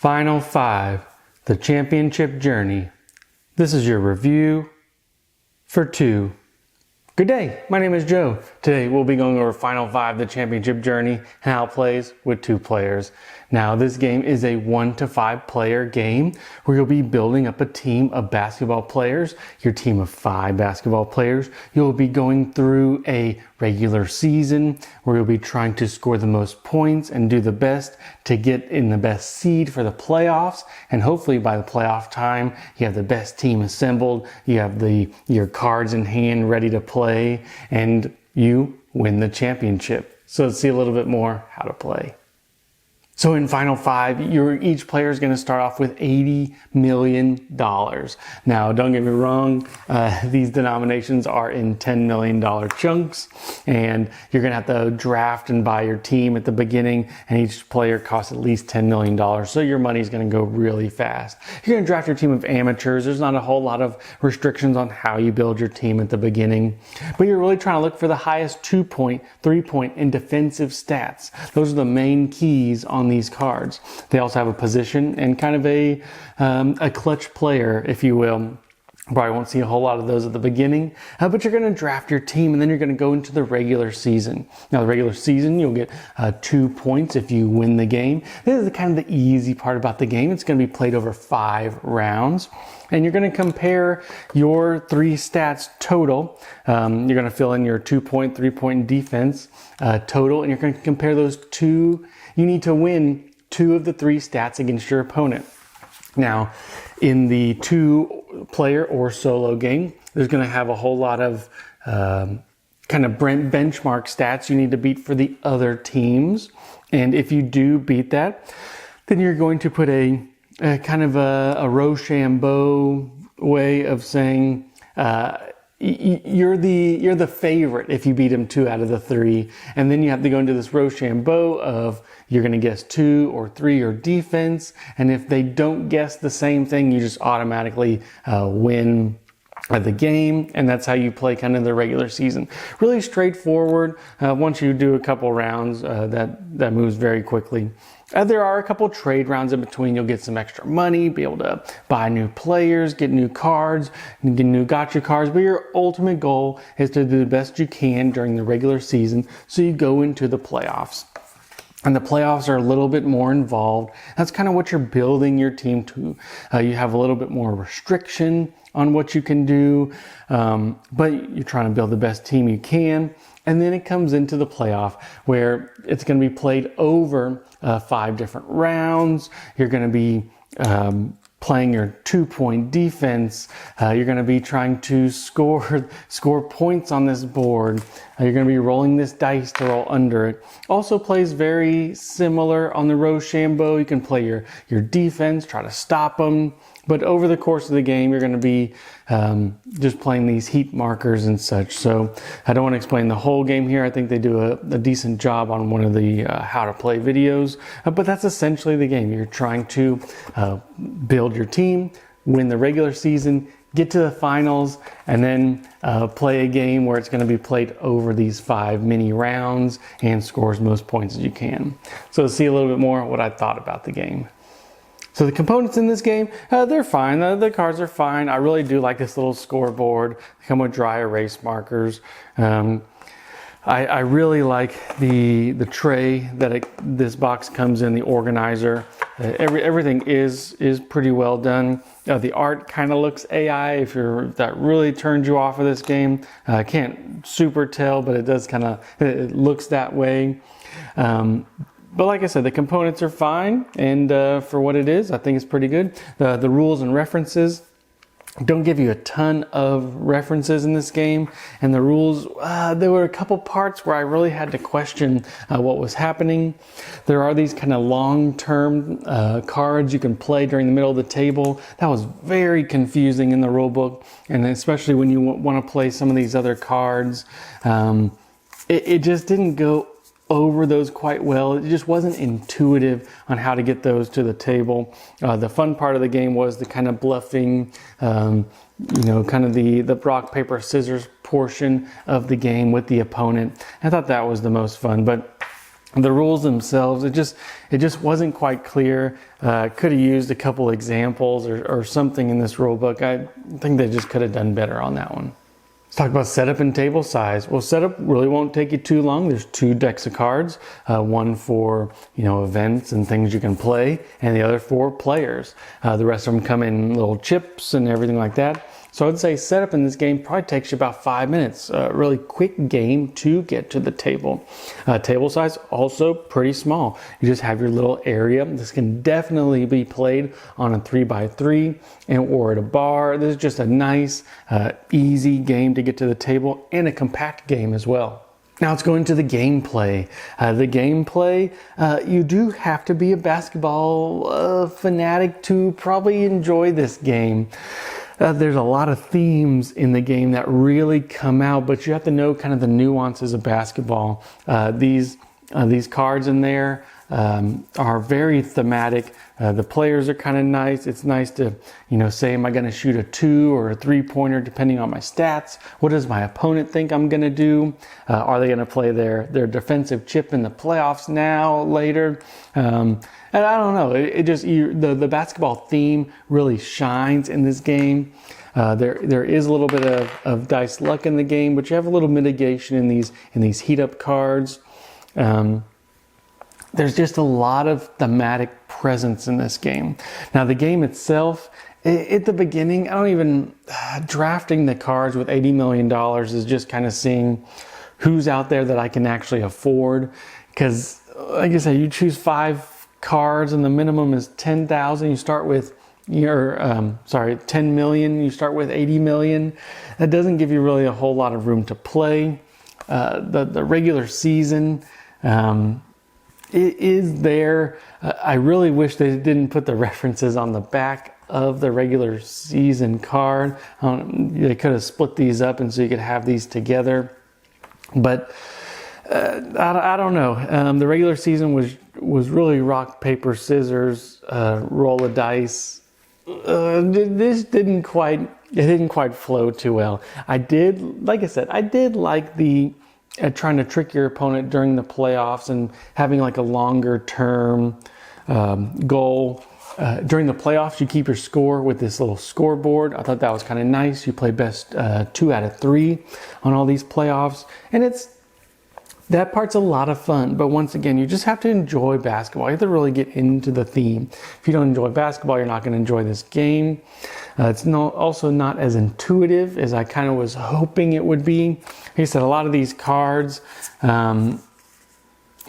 Final 5, the championship journey. This is your review for 2. Good day, my name is Joe. Today we'll be going over Final 5, the championship journey, and how it plays with 2 players. Now this game is a 1 to 5 player game where you'll be building up a team of basketball players, your team of 5 basketball players. You'll be going through a regular season where you'll be trying to score the most points and do the best to get in the best seed for the playoffs. And hopefully by the playoff time, you have the best team assembled, you have your cards in hand ready to play, and you win the championship. So let's see a little bit more how to play. So in Final 5, each player is going to start off with $80 million. Now, don't get me wrong, these denominations are in $10 million chunks, and you're going to have to draft and buy your team at the beginning, and each player costs at least $10 million, so your money is going to go really fast. You're going to draft your team of amateurs. There's not a whole lot of restrictions on how you build your team at the beginning, but you're really trying to look for the highest 2-point, 3-point, and defensive stats. Those are the main keys on these cards. They also have a position and kind of a clutch player, if you will. Probably won't see a whole lot of those at the beginning, but you're going to draft your team and then you're going to go into the regular season. Now, the regular season, you'll get 2 points if you win the game. This is kind of the easy part about the game. It's going to be played over 5 rounds. And you're going to compare your 3 stats total. You're going to fill in your 2-point, 3-point defense total, and you're going to compare those 2. You need to win 2 of the 3 stats against your opponent. Now, in the 2-player or solo game, there's going to have a whole lot of kind of benchmark stats you need to beat for the other teams. And if you do beat that, then you're going to put a kind of a Rochambeau way of saying you're the favorite if you beat them 2 out of the 3, and then you have to go into this Rochambeau of you're going to guess 2 or 3 or defense, and if they don't guess the same thing, you just automatically win the game, and that's how you play kind of the regular season. Really straightforward. Once you do a couple rounds, that moves very quickly. There are a couple trade rounds in between. You'll get some extra money, be able to buy new players, get new cards, get new gotcha cards, but your ultimate goal is to do the best you can during the regular season so you go into the playoffs. And the playoffs are a little bit more involved. That's kind of what you're building your team to. You have a little bit more restriction on what you can do, but you're trying to build the best team you can. And then it comes into the playoff where it's going to be played over 5 different rounds. You're going to be playing your 2-point defense. You're going to be trying to score points on this board. You're going to be rolling this dice to roll under it. Also plays very similar on the Rochambeau. You can play your defense, try to stop them. But over the course of the game, you're going to be just playing these heat markers and such. So I don't want to explain the whole game here. I think they do a decent job on one of the how to play videos. But that's essentially the game. You're trying to build your team, win the regular season, get to the finals, and then play a game where it's going to be played over these 5 mini rounds and score as most points as you can. So let's see a little bit more what I thought about the game. So the components in this game, they're fine. The cards are fine. I really do like this little scoreboard. They come with dry erase markers. I really like the tray that this box comes in, the organizer. Everything is pretty well done. The art kind of looks AI if that really turns you off of this game. I can't super tell, but it does it looks that way. But like I said, the components are fine, and for what it is, I think it's pretty good. The rules and references don't give you a ton of references in this game, and the rules, there were a couple parts where I really had to question what was happening. There are these kind of long-term cards you can play during the middle of the table. That was very confusing in the rule book, and especially when you want to play some of these other cards. It just didn't go over those quite well. It just wasn't intuitive on how to get those to the table. The fun part of the game was the kind of bluffing, kind of the rock, paper, scissors portion of the game with the opponent. I thought that was the most fun, but The rules themselves, it just wasn't quite clear. Could have used a couple examples or something in this rule book. I think they just could have done better on that one. Let's talk about setup and table size. Well, setup really won't take you too long. There's 2 decks of cards, one for events and things you can play, and the other for players. The rest of them come in little chips and everything like that. So I'd say setup in this game probably takes you about 5 minutes. Really quick game to get to the table. Table size also pretty small. You just have your little area. This can definitely be played on a 3x3 or at a bar. This is just a nice, easy game to get to the table, and a compact game as well. Now let's go into the gameplay. You do have to be a basketball fanatic to probably enjoy this game. There's a lot of themes in the game that really come out, but you have to know kind of the nuances of basketball. These cards in there are very thematic. The players are kind of nice. It's nice to, say, am I going to shoot a 2 or a 3-pointer depending on my stats? What does my opponent think I'm going to do? Are they going to play their defensive chip in the playoffs now, later? And I don't know. The basketball theme really shines in this game. There is a little bit of dice luck in the game, but you have a little mitigation in these heat up cards. There's just a lot of thematic presence in this game. Now the game itself, at the beginning, drafting the cards with $80 million is just kind of seeing who's out there that I can actually afford. Because like I said, you choose 5 cards and the minimum is 10,000. You start with 10 million. You start with 80 million. That doesn't give you really a whole lot of room to play. The regular season, it is there. I really wish they didn't put the references on the back of the regular season card. They could have split these up and so you could have these together. But I don't know. The regular season was really rock, paper, scissors, roll of dice. This didn't quite flow too well. I did like the trying to trick your opponent during the playoffs and having like a longer term goal. During the playoffs, you keep your score with this little scoreboard. I thought that was kind of nice. You play best 2 out of 3 on all these playoffs, and that part's a lot of fun. But once again, you just have to enjoy basketball. You have to really get into the theme. If you don't enjoy basketball, you're not going to enjoy this game. It's also not as intuitive as I kind of was hoping it would be. Like I said, a lot of these cards, I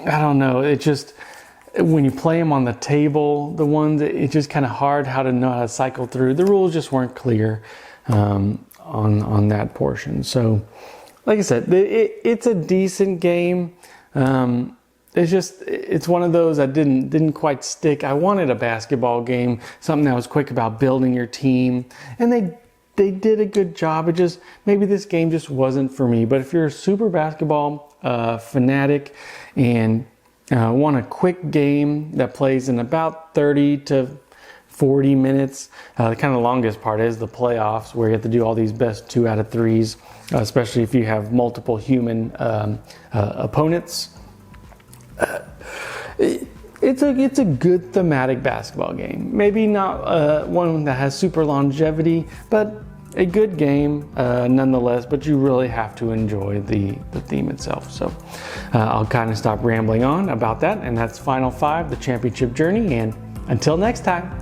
don't know. It just, when you play them on the table, the ones, it's just kind of hard how to know how to cycle through. The rules just weren't clear on that portion. So, like I said, it's a decent game. It's one of those that didn't quite stick. I wanted a basketball game, something that was quick about building your team, and they did a good job. Maybe this game just wasn't for me. But if you're a super basketball fanatic and want a quick game that plays in about 30 to 40 minutes. The kind of longest part is the playoffs, where you have to do all these best 2 out of 3s, especially if you have multiple human opponents. It's a good thematic basketball game. Maybe not one that has super longevity, but a good game nonetheless. But you really have to enjoy the theme itself. So I'll kind of stop rambling on about that, and that's Final 5, the championship journey. And until next time.